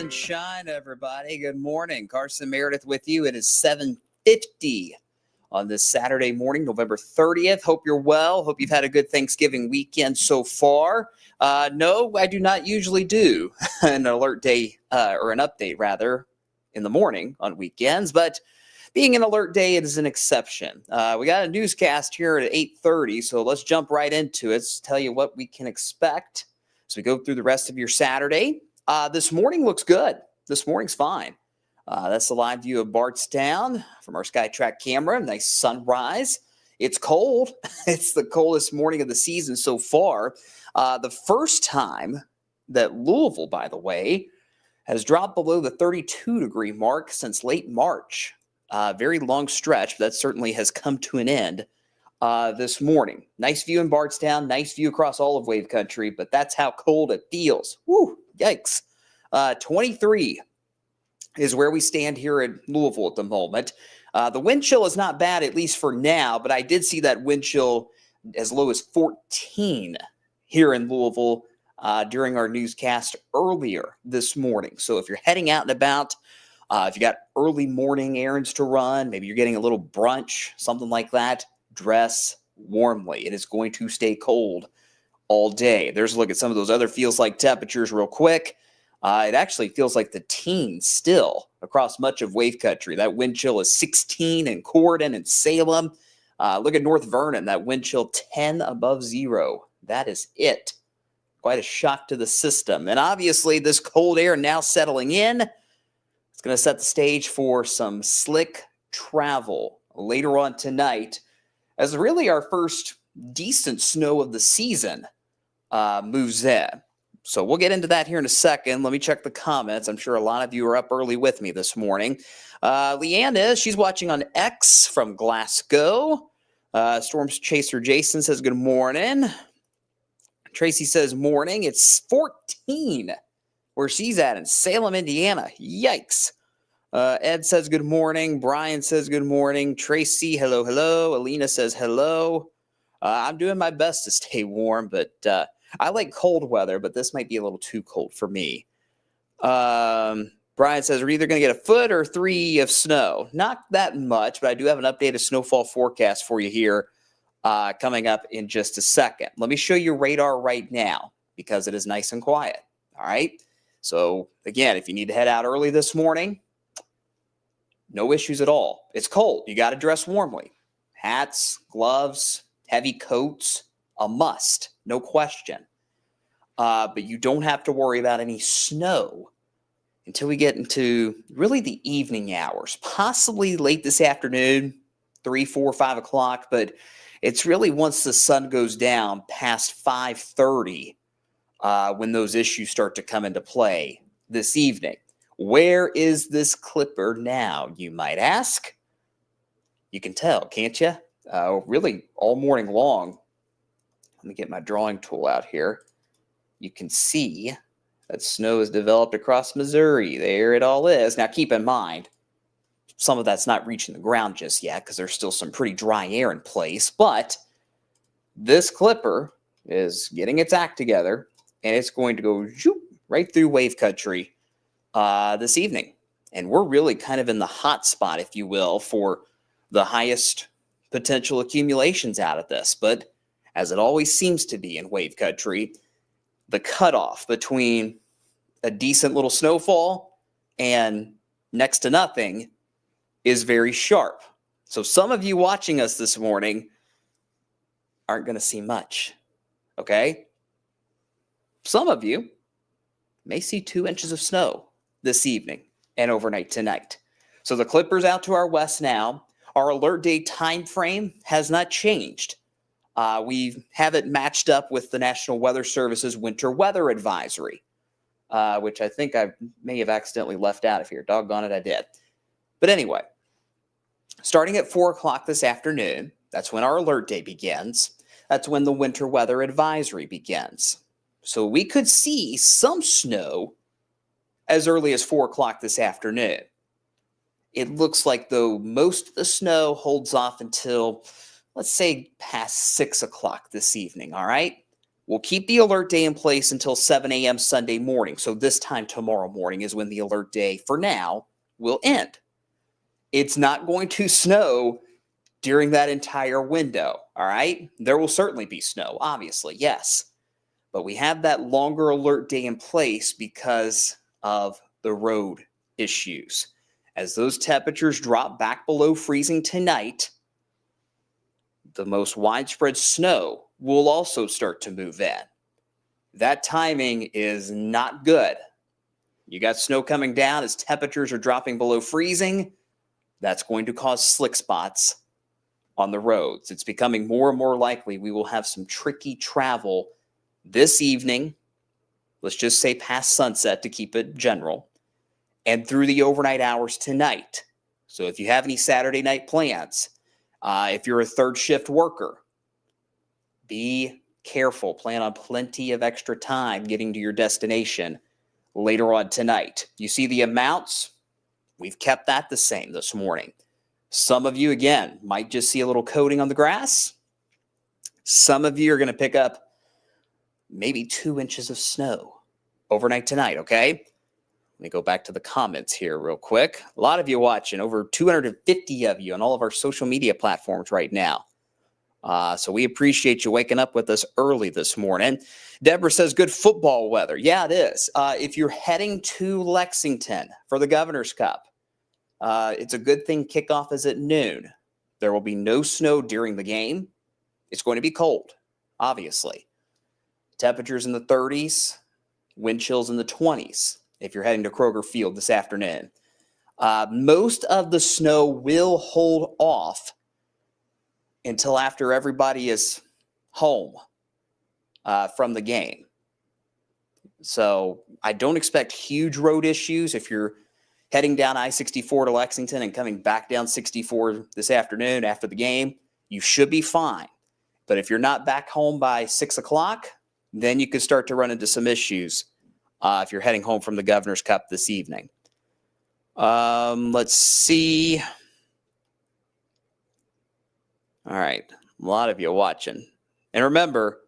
sunshine, everybody. Good morning. Carson Meredith with you. It is 7:50 on this Saturday morning, November 30th. Hope you're well. Hope you've had a good Thanksgiving weekend so far. No, I do not usually do an alert day or an update, rather, in the morning on weekends, but being an alert day, it is an exception. We got a newscast here at 8:30, so let's jump right into it. Tell you what we can expect as we go through the rest of your Saturday. This morning looks good. This morning's fine. That's the live view of Bardstown from our SkyTrack camera. Nice sunrise. It's cold. It's the coldest morning of the season so far. The first time that Louisville, by the way, has dropped below the 32-degree mark since late March. Very long stretch, but that certainly has come to an end this morning. Nice view in Bardstown. Nice view across all of Wave Country, but that's how cold it feels. Woo! Yikes. 23 is where we stand here in Louisville at the moment. The wind chill is not bad, at least for now, but I did see that wind chill as low as 14 here in Louisville during our newscast earlier this morning. So if you're heading out and about, if you got early morning errands to run, maybe you're getting a little brunch, something like that, dress warmly. It is going to stay cold all day. There's a look at some of those other feels like temperatures real quick. It actually feels like the teens still across much of Wave Country. That wind chill is 16 in Corydon and Salem. Look at North Vernon, that wind chill 10 above zero. That is it. Quite a shock to the system. And obviously this cold air now settling in. It's going to set the stage for some slick travel later on tonight, as really our first decent snow of the season moves in. So we'll get into that here in a second. Let me check the comments. I'm sure a lot of you are up early with me this morning. Leanne is. She's watching on X from Glasgow. Storm Chaser Jason says good morning. Tracy says morning. It's 14 where she's at in Salem, Indiana. Yikes. Ed says good morning. Brian says good morning. Tracy, hello, hello. Alina says hello. I'm doing my best to stay warm, but I like cold weather, but this might be a little too cold for me. Brian says we're either going to get a foot or 3 of snow. Not that much, but I do have an updated snowfall forecast for you here coming up in just a second. Let me show you radar right now because it is nice and quiet. All right. So again, if you need to head out early this morning, no issues at all. It's cold. You got to dress warmly. Hats, gloves, heavy coats, a must, no question. But you don't have to worry about any snow until we get into really the evening hours, possibly late this afternoon, 3, 4, 5 o'clock. But it's really once the sun goes down past 5:30 when those issues start to come into play this evening. Where is this clipper now, you might ask? You can tell, can't you? Really all morning long. Let me get my drawing tool out here. You can see that snow has developed across Missouri. There it all is. Now, keep in mind, some of that's not reaching the ground just yet because there's still some pretty dry air in place. But this clipper is getting its act together, and it's going to go right through Wave Country this evening. And we're really kind of in the hot spot, if you will, for the highest potential accumulations out of this. But as it always seems to be in Wave Country, the cutoff between a decent little snowfall and next to nothing is very sharp. So some of you watching us this morning aren't going to see much, okay? Some of you may see 2 inches of snow this evening and overnight tonight. So the clipper's out to our west now. Our alert day time frame has not changed. We have it matched up with the National Weather Service's winter weather advisory, which I think I may have accidentally left out of here. Doggone it, I did. But anyway, starting at 4 o'clock this afternoon, that's when our alert day begins. That's when the winter weather advisory begins. So we could see some snow as early as 4 o'clock this afternoon. It looks like, though, most of the snow holds off until, let's say, past 6 o'clock this evening, all right? We'll keep the alert day in place until 7 a.m. Sunday morning. So this time tomorrow morning is when the alert day, for now, will end. It's not going to snow during that entire window, all right? There will certainly be snow, obviously, yes. But we have that longer alert day in place because of the road issues. As those temperatures drop back below freezing tonight, the most widespread snow will also start to move in. That timing is not good. You got snow coming down as temperatures are dropping below freezing. That's going to cause slick spots on the roads. It's becoming more and more likely we will have some tricky travel this evening. Let's just say past sunset to keep it general, and through the overnight hours tonight. So if you have any Saturday night plans, if you're a third shift worker, be careful. Plan on plenty of extra time getting to your destination later on tonight. You see the amounts? We've kept that the same this morning. Some of you, again, might just see a little coating on the grass. Some of you are going to pick up maybe 2 inches of snow overnight tonight, okay? Let me go back to the comments here real quick. A lot of you watching, over 250 of you on all of our social media platforms right now. So we appreciate you waking up with us early this morning. Deborah says, good football weather. Yeah, it is. If you're heading to Lexington for the Governor's Cup, it's a good thing kickoff is at noon. There will be no snow during the game. It's going to be cold, obviously. Temperatures in the 30s, wind chills in the 20s if you're heading to Kroger Field this afternoon. Most of the snow will hold off until after everybody is home from the game. So I don't expect huge road issues if you're heading down I-64 to Lexington and coming back down 64 this afternoon after the game. You should be fine. But if you're not back home by 6 o'clock, then you could start to run into some issues if you're heading home from the Governor's Cup this evening. Let's see. All right. A lot of you watching. And remember,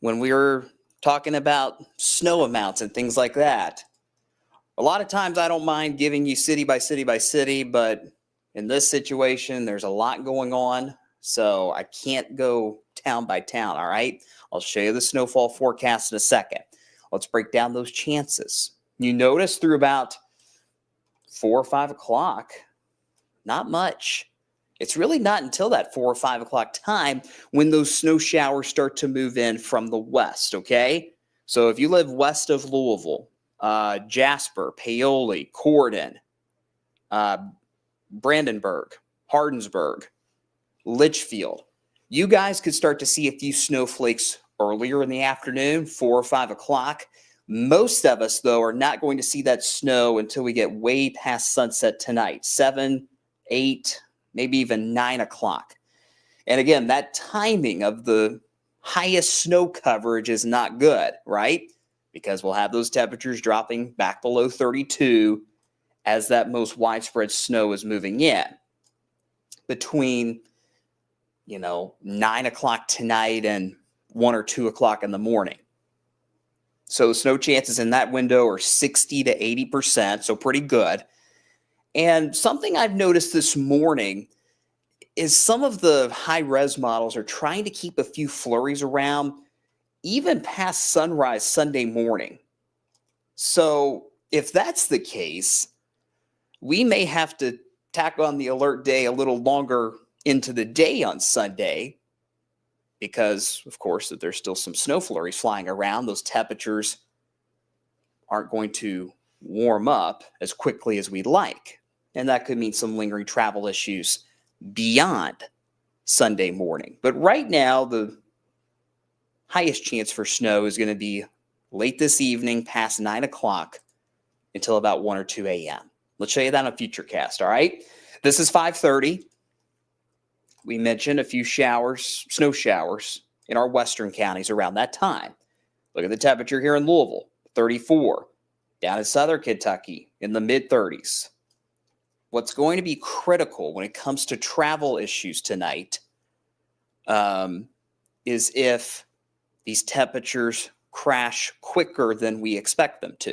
when we were talking about snow amounts and things like that, a lot of times I don't mind giving you city by city by city, but in this situation, there's a lot going on, so I can't go town by town, all right? I'll show you the snowfall forecast in a second. Let's break down those chances. You notice through about 4 or 5 o'clock, not much. It's really not until that 4 or 5 o'clock time when those snow showers start to move in from the west, okay? So if you live west of Louisville, Jasper, Paoli, Corden, Brandenburg, Hardinsburg, Litchfield, you guys could start to see a few snowflakes earlier in the afternoon, 4 or 5 o'clock. Most of us, though, are not going to see that snow until we get way past sunset tonight, 7, 8, maybe even 9 o'clock. And again, that timing of the highest snow coverage is not good, right? Because we'll have those temperatures dropping back below 32 as that most widespread snow is moving in. Between, 9 o'clock tonight and 1 or 2 o'clock in the morning. So snow chances in that window are 60 to 80%, so pretty good. And something I've noticed this morning is some of the high-res models are trying to keep a few flurries around even past sunrise Sunday morning. So if that's the case, we may have to tack on the alert day a little longer into the day on Sunday because, of course, if there's still some snow flurries flying around, those temperatures aren't going to warm up as quickly as we'd like. And that could mean some lingering travel issues beyond Sunday morning. But right now, the highest chance for snow is going to be late this evening past 9 o'clock until about 1 or 2 a.m. Let's show you that on Futurecast, all right? This is 5:30. We mentioned a few showers, snow showers in our western counties around that time. Look at the temperature here in Louisville, 34. Down in southern Kentucky in the mid-30s. What's going to be critical when it comes to travel issues tonight is if these temperatures crash quicker than we expect them to.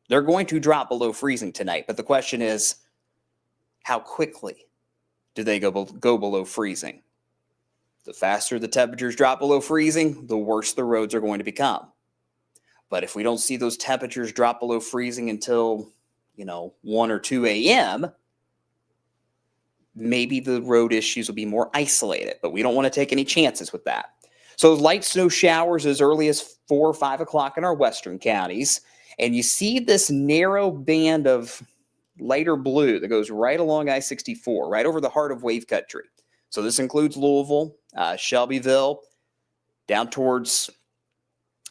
They're going to drop below freezing tonight, but the question is, how quickly do they go below freezing? The faster the temperatures drop below freezing, the worse the roads are going to become. But if we don't see those temperatures drop below freezing until, 1 or 2 a.m., maybe the road issues will be more isolated, but we don't want to take any chances with that. So light snow showers as early as 4 or 5 o'clock in our western counties. And you see this narrow band of lighter blue that goes right along I-64, right over the heart of wave country. So this includes Louisville, Shelbyville, down towards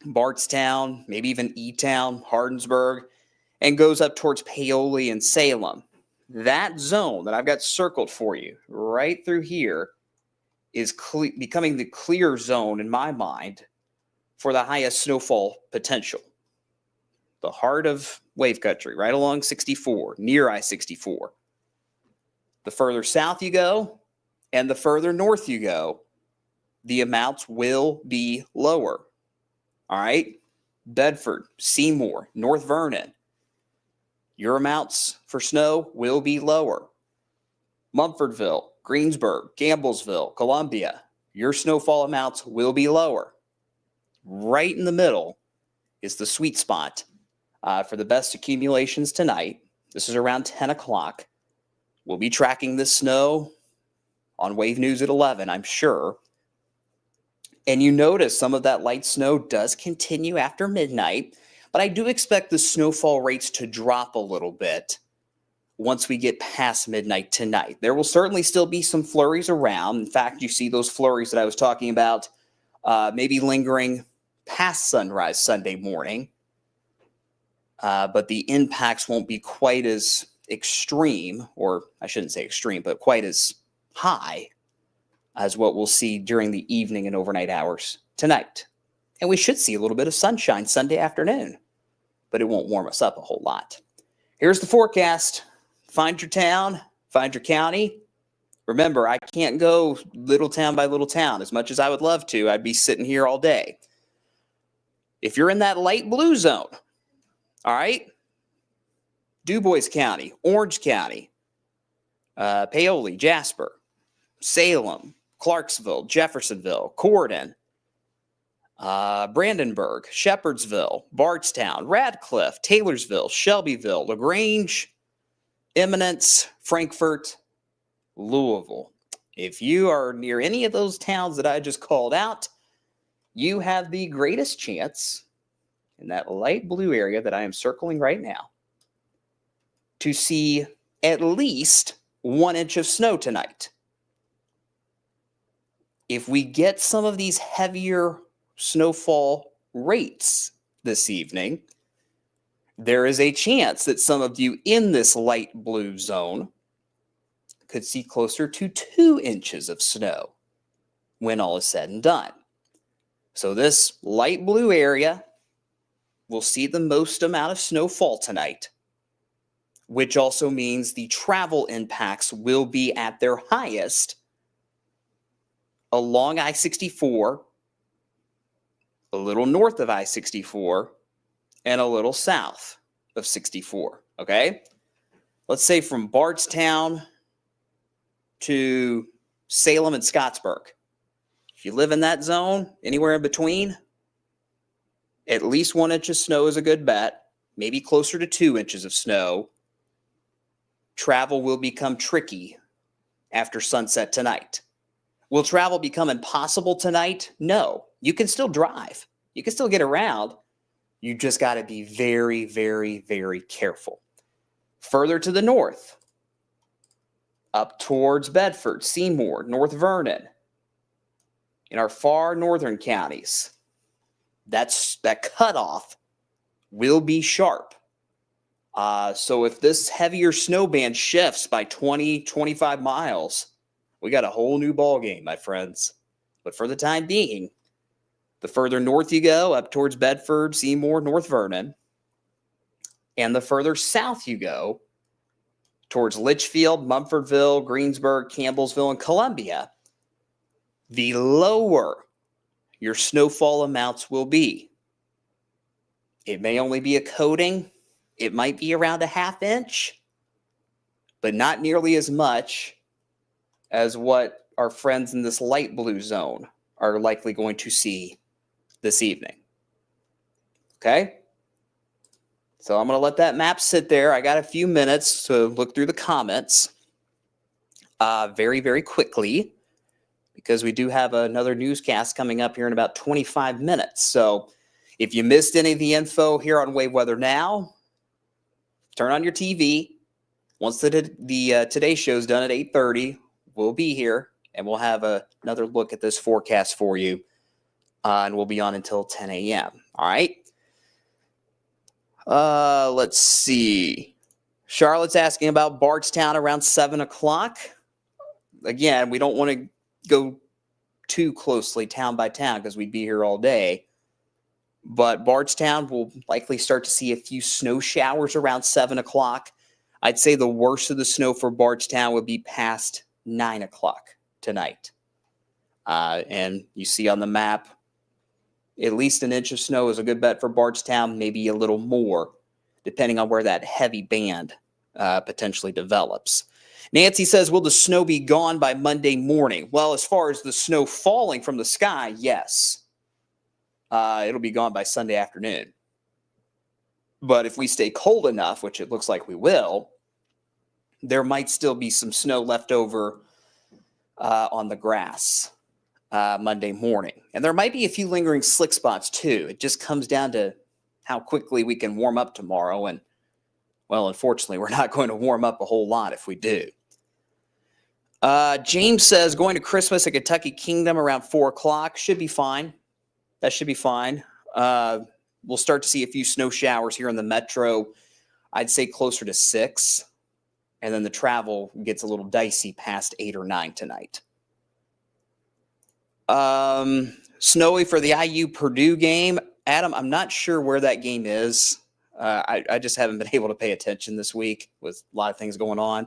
Bardstown, maybe even E-Town, Hardinsburg, and goes up towards Paoli and Salem. That zone that I've got circled for you right through here is becoming the clear zone in my mind for the highest snowfall potential. The heart of wave country, right along 64, near I-64. The further south you go and the further north you go, the amounts will be lower. All right? Bedford, Seymour, North Vernon, your amounts for snow will be lower. Mumfordville, Greensburg, Gamblesville, Columbia, your snowfall amounts will be lower. Right in the middle is the sweet spot for the best accumulations tonight. This is around 10 o'clock. We'll be tracking this snow on Wave News at 11, I'm sure. And you notice some of that light snow does continue after midnight, but I do expect the snowfall rates to drop a little bit once we get past midnight tonight. There will certainly still be some flurries around. In fact, you see those flurries that I was talking about maybe lingering past sunrise Sunday morning. But the impacts won't be quite as extreme, or I shouldn't say extreme, but quite as high as what we'll see during the evening and overnight hours tonight. And we should see a little bit of sunshine Sunday afternoon, but it won't warm us up a whole lot. Here's the forecast. Find your town, find your county. Remember, I can't go little town by little town. As much as I would love to, I'd be sitting here all day. If you're in that light blue zone, all right, DuBois County, Orange County, Paoli, Jasper, Salem, Clarksville, Jeffersonville, Corydon, Brandenburg, Shepherdsville, Bardstown, Radcliffe, Taylorsville, Shelbyville, LaGrange, Eminence, Frankfort, Louisville. If you are near any of those towns that I just called out, you have the greatest chance in that light blue area that I am circling right now to see at least 1 inch of snow tonight. If we get some of these heavier snowfall rates this evening, there is a chance that some of you in this light blue zone could see closer to 2 inches of snow when all is said and done. So this light blue area will see the most amount of snowfall tonight, which also means the travel impacts will be at their highest along I-64, a little north of I-64, and a little south of 64, okay? Let's say from Bardstown to Salem and Scottsburg. If you live in that zone, anywhere in between, at least 1 inch of snow is a good bet, maybe closer to 2 inches of snow. Travel will become tricky after sunset tonight. Will travel become impossible tonight? No. You can still drive. You can still get around. You just got to be very, very, very careful. Further to the north, up towards Bedford, Seymour, North Vernon, in our far northern counties, that cutoff will be sharp. So if this heavier snow band shifts by 20, 25 miles, we got a whole new ball game, my friends. But for the time being, the further north you go, up towards Bedford, Seymour, North Vernon, and the further south you go, towards Litchfield, Mumfordville, Greensburg, Campbellsville, and Columbia, the lower your snowfall amounts will be. It may only be a coating. It might be around a ½ inch, but not nearly as much as what our friends in this light blue zone are likely going to see this evening. Okay? So I'm going to let that map sit there. I got a few minutes to look through the comments very, very quickly, because we do have another newscast coming up here in about 25 minutes. So if you missed any of the info here on Wave Weather Now, turn on your TV. Once the Today Show's done at 8:30, we'll be here, and we'll have another look at this forecast for you, and we'll be on until 10 a.m. All right? Let's see. Charlotte's asking about Bardstown around 7 o'clock. Again, we don't want to go too closely town by town because we'd be here all day. But Bardstown will likely start to see a few snow showers around 7 o'clock. I'd say the worst of the snow for Bardstown would be past 9 o'clock tonight. And you see on the map, at least an inch of snow is a good bet for Bardstown, maybe a little more, depending on where that heavy band potentially develops. Nancy says, will the snow be gone by Monday morning? Well, as far as the snow falling from the sky, yes. It'll be gone by Sunday afternoon. But if we stay cold enough, which it looks like we will, there might still be some snow left over on the grass Monday morning. And there might be a few lingering slick spots too. It just comes down to how quickly we can warm up tomorrow. And, well, unfortunately, we're not going to warm up a whole lot if we do. James says, going to Christmas at Kentucky Kingdom around 4 o'clock. Should be fine. That should be fine. We'll start to see a few snow showers here in the metro. I'd say closer to 6. And then the travel gets a little dicey past 8 or 9 tonight. Snowy for the IU Purdue game. Adam, I'm not sure where that game is. I just haven't been able to pay attention this week with a lot of things going on.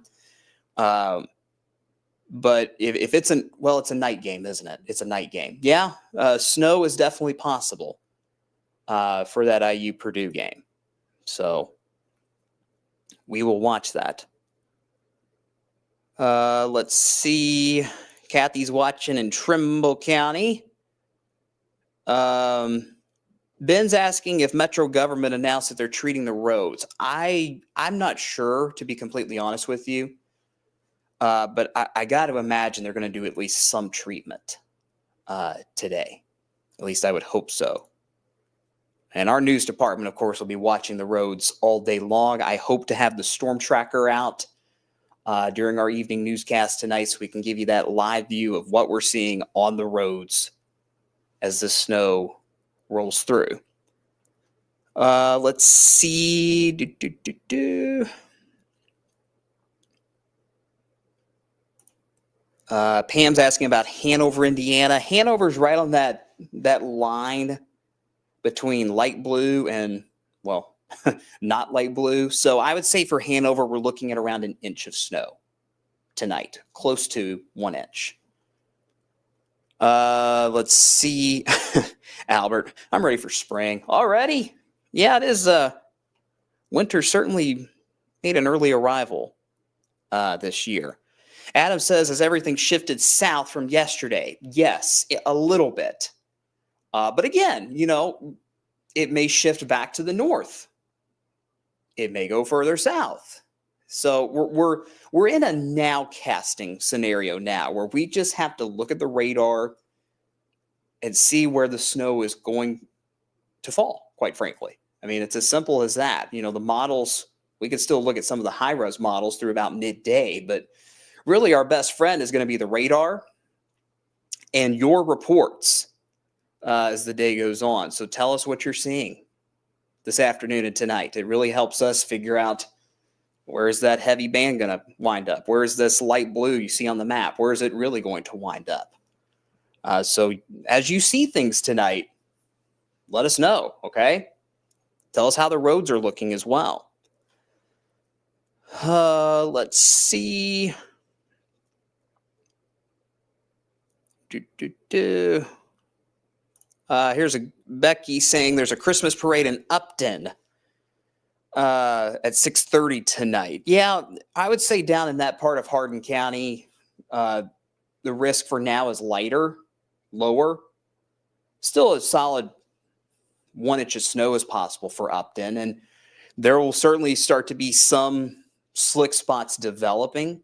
But if it's it's a night game, isn't it? It's a night game. Yeah, snow is definitely possible for that IU Purdue game. So we will watch that. Let's see. Kathy's watching in Trimble County. Ben's asking if Metro government announced that they're treating the roads. I'm not sure, to be completely honest with you. But I got to imagine they're going to do at least some treatment today. At least I would hope so. And our news department, of course, will be watching the roads all day long. I hope to have the storm tracker out during our evening newscast tonight so we can give you that live view of what we're seeing on the roads as the snow rolls through. Let's see. Pam's asking about Hanover, Indiana. Hanover's right on that line between light blue and, well, not light blue. So I would say for Hanover, we're looking at around 1 inch of snow tonight, close to 1 inch. Let's see. Albert, I'm ready for spring already. Yeah, it is. Winter certainly made an early arrival this year. Adam says, has everything shifted south from yesterday? Yes, a little bit. But again, it may shift back to the north. It may go further south. So we're in a nowcasting scenario now where we just have to look at the radar and see where the snow is going to fall, quite frankly. I mean, it's as simple as that. The models, we could still look at some of the high-res models through about midday, but really our best friend is going to be the radar and your reports as the day goes on. So tell us what you're seeing this afternoon and tonight. It really helps us figure out, where is that heavy band going to wind up? Where is this light blue you see on the map? Where is it really going to wind up? So as you see things tonight, let us know, okay? Tell us how the roads are looking as well. Let's see. Here's a Becky saying there's a Christmas parade in Upton at 6:30 tonight. Yeah, I would say down in that part of Hardin County, the risk for now is lower. Still a solid 1 inch of snow is possible for Upton, and there will certainly start to be some slick spots developing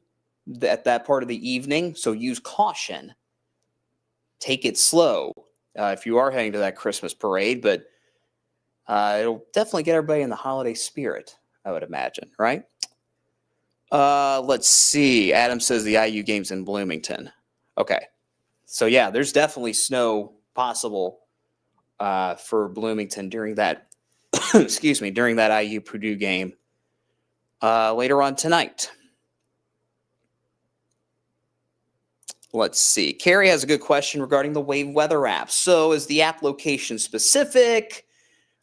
at that part of the evening. So use caution. Take it slow if you are heading to that Christmas parade, but it'll definitely get everybody in the holiday spirit, I would imagine, right? Let's see. Adam says the IU game's in Bloomington. Okay. So, yeah, there's definitely snow possible for Bloomington during that, during that IU Purdue game later on tonight. Let's see. Carrie has a good question regarding the Wave Weather app. So is the app location specific?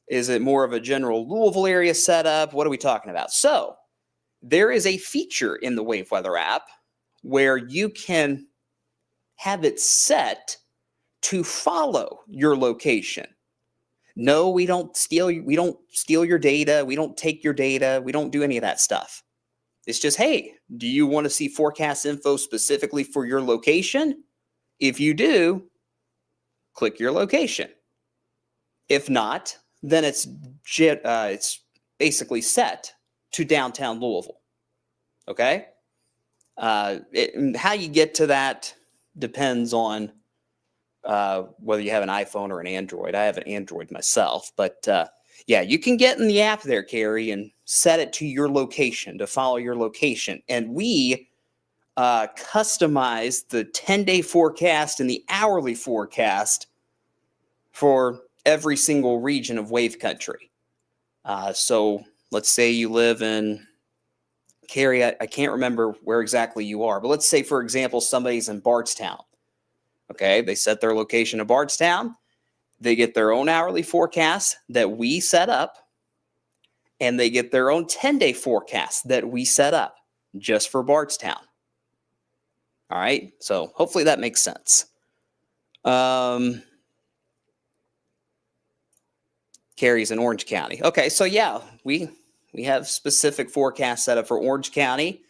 Is it more of a general Louisville area setup? What are we talking about? So there is a feature in the Wave Weather app where you can have it set to follow your location. No, we don't steal your data. We don't take your data. We don't do any of that stuff. It's just, hey, do you want to see forecast info specifically for your location? If you do, click your location. If not, then it's basically set to downtown Louisville. Okay? How you get to that depends on whether you have an iPhone or an Android. I have an Android myself, but yeah, you can get in the app there, Carrie, and set it to your location, to follow your location. And we customize the 10-day forecast and the hourly forecast for every single region of Wave Country. So let's say you live in, Carrie, I can't remember where exactly you are, but let's say, for example, somebody's in Bardstown. Okay, they set their location to Bardstown. They get their own hourly forecast that we set up, and they get their own 10-day forecast that we set up just for Bardstown. All right, so hopefully that makes sense. Carrie's in Orange County. Okay, so yeah, we have specific forecasts set up for Orange County.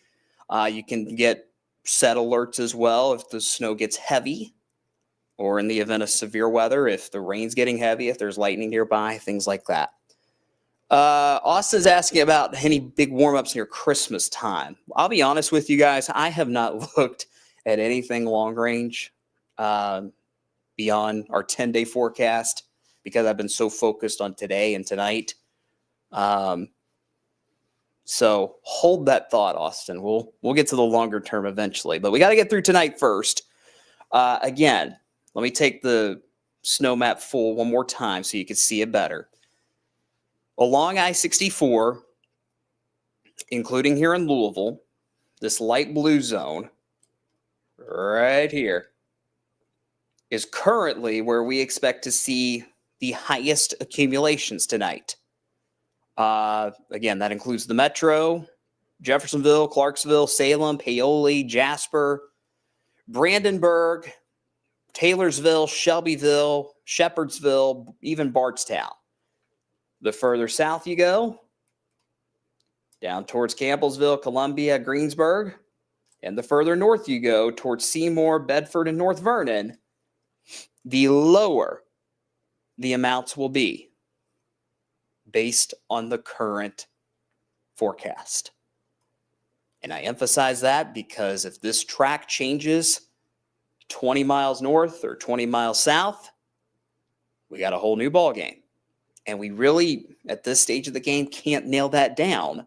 You can get set alerts as well if the snow gets heavy, or in the event of severe weather, if the rain's getting heavy, if there's lightning nearby, things like that. Austin's asking about any big warm-ups near Christmas time. I'll be honest with you guys, I have not looked at anything long range beyond our 10-day forecast because I've been so focused on today and tonight. So hold that thought, Austin. We'll get to the longer term eventually, but we got to get through tonight first. Again, let me take the snow map full one more time so you can see it better. Along I-64, including here in Louisville, this light blue zone right here is currently where we expect to see the highest accumulations tonight. Again, that includes the Metro, Jeffersonville, Clarksville, Salem, Paoli, Jasper, Brandenburg, Taylorsville, Shelbyville, Shepherdsville, even Bardstown. The further south you go, down towards Campbellsville, Columbia, Greensburg, and the further north you go towards Seymour, Bedford, and North Vernon, the lower the amounts will be based on the current forecast. And I emphasize that because if this track changes 20 miles north or 20 miles south, we got a whole new ball game. And we really, at this stage of the game, can't nail that down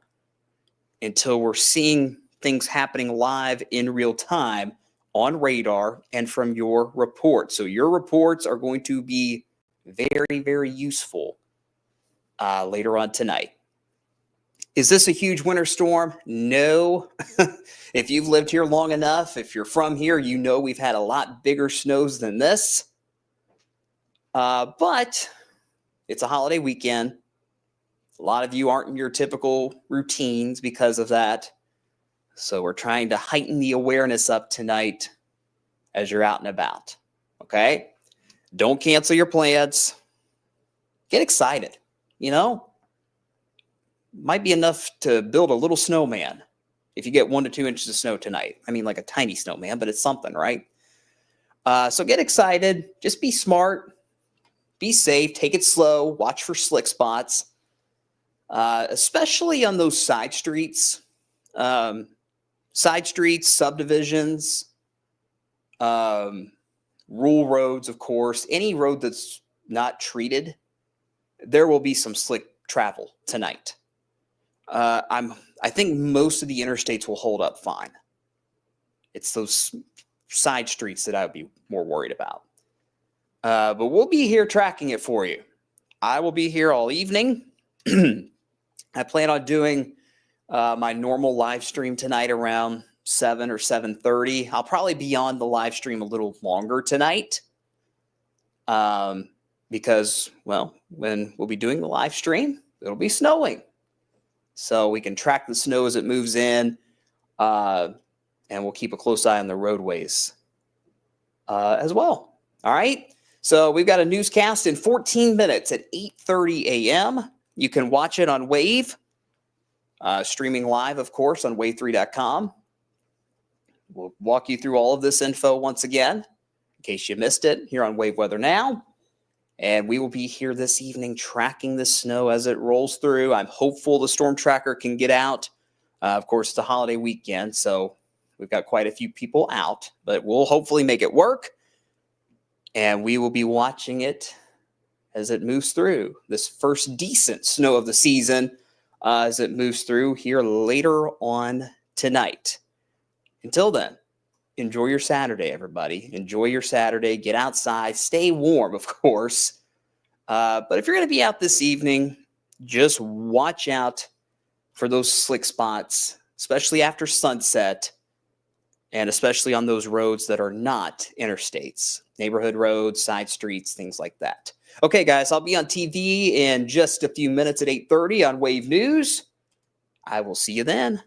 until we're seeing things happening live in real time on radar and from your reports. So your reports are going to be very, very useful later on tonight. Is this a huge winter storm? No. If you've lived here long enough, if you're from here, you know we've had a lot bigger snows than this. But it's a holiday weekend. A lot of you aren't in your typical routines because of that. So we're trying to heighten the awareness up tonight as you're out and about. Okay? Don't cancel your plans. Get excited. Might be enough to build a little snowman if you get 1 to 2 inches of snow tonight. I mean, like a tiny snowman, but it's something, right? So get excited. Just be smart. Be safe. Take it slow. Watch for slick spots, especially on those side streets. Side streets, subdivisions, rural roads, of course. Any road that's not treated, there will be some slick travel tonight. I think most of the interstates will hold up fine. It's those side streets that I would be more worried about. But we'll be here tracking it for you. I will be here all evening. I plan on doing my normal live stream tonight around 7 or 7:30. I'll probably be on the live stream a little longer tonight because, well, when we'll be doing the live stream, it'll be snowing. So we can track the snow as it moves in, and we'll keep a close eye on the roadways as well. All right. So we've got a newscast in 14 minutes at 8:30 a.m. You can watch it on Wave, streaming live, of course, on wave3.com. We'll walk you through all of this info once again, in case you missed it, here on Wave Weather Now. And we will be here this evening tracking the snow as it rolls through. I'm hopeful the storm tracker can get out. Of course, it's a holiday weekend, so we've got quite a few people out, but we'll hopefully make it work. And we will be watching it as it moves through. This first decent snow of the season as it moves through here later on tonight. Until then, enjoy your Saturday, everybody. Enjoy your Saturday. Get outside. Stay warm, of course. But if you're going to be out this evening, just watch out for those slick spots, especially after sunset, and especially on those roads that are not interstates, neighborhood roads, side streets, things like that. Okay, guys, I'll be on TV in just a few minutes at 8:30 on Wave News. I will see you then.